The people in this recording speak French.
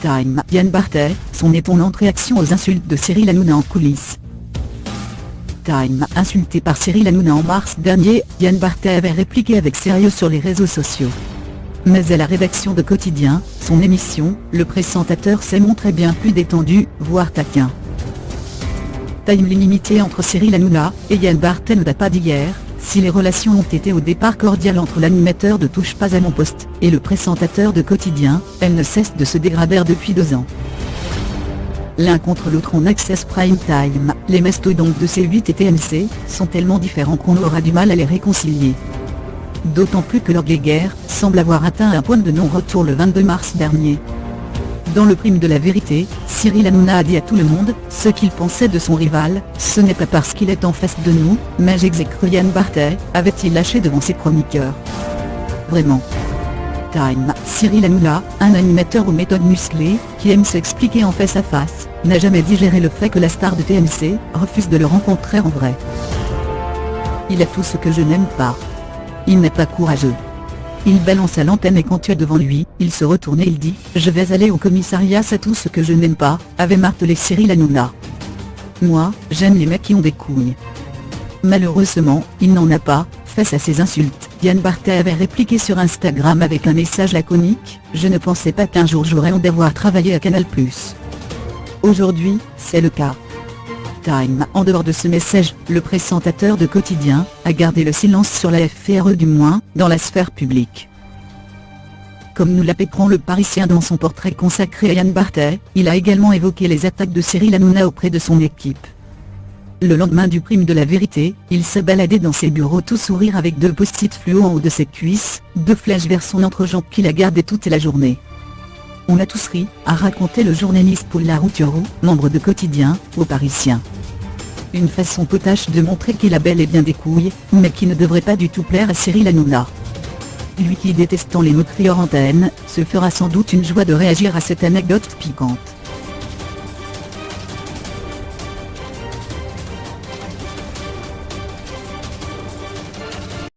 Time. Yann Barthès, son étonnante réaction aux insultes de Cyril Hanouna en coulisses. Time. Insulté par Cyril Hanouna en mars dernier, Yann Barthès avait répliqué avec sérieux sur les réseaux sociaux. Mais à la rédaction de Quotidien, son émission, le présentateur s'est montré bien plus détendu, voire taquin. Time. L'inimitié entre Cyril Hanouna et Yann Barthès ne date pas d'hier. Si les relations ont été au départ cordiales entre l'animateur de Touche pas à mon poste et le présentateur de Quotidien, elles ne cessent de se dégrader depuis 2 ans. L'un contre l'autre en Access Prime Time, les mastodontes de C8 et TMC sont tellement différents qu'on aura du mal à les réconcilier. D'autant plus que leur guéguerre semble avoir atteint un point de non-retour le 22 mars dernier. Dans le prime de la vérité, Cyril Hanouna a dit à tout le monde ce qu'il pensait de son rival. Ce n'est pas parce qu'il est en face de nous, mais j'exécre Yann Barthès, avait-il lâché devant ses chroniqueurs. Vraiment. Time. Cyril Hanouna, un animateur aux méthodes musclées, qui aime s'expliquer en face à face, n'a jamais digéré le fait que la star de TMC refuse de le rencontrer en vrai. Il a tout ce que je n'aime pas. Il n'est pas courageux. Il balance à l'antenne et quand tu es devant lui, il se retourne et il dit « Je vais aller au commissariat, c'est tout ce que je n'aime pas », avait martelé Cyril Hanouna. Moi, j'aime les mecs qui ont des couilles. Malheureusement, il n'en a pas. Face à ces insultes, Yann Barthès avait répliqué sur Instagram avec un message laconique « Je ne pensais pas qu'un jour j'aurais honte d'avoir travaillé à Canal+. Aujourd'hui, c'est le cas. » Time. En dehors de ce message, le présentateur de Quotidien a gardé le silence sur la FRE, du moins, dans la sphère publique. Comme nous l'apprend le Parisien dans son portrait consacré à Yann Barthès, il a également évoqué les attaques de Cyril Hanouna auprès de son équipe. Le lendemain du prime de la vérité, il s'est baladé dans ses bureaux tout sourire avec 2 post-it fluo en haut de ses cuisses, 2 flèches vers son entrejambe qu'il a gardé toute la journée. On a tous ri, a raconté le journaliste Paul Larouturou, membre de Quotidien, au Parisien. Une façon potache de montrer qu'il a bel et bien des couilles, mais qui ne devrait pas du tout plaire à Cyril Hanouna. Lui qui détestant les moqueries hors antenne, se fera sans doute une joie de réagir à cette anecdote piquante.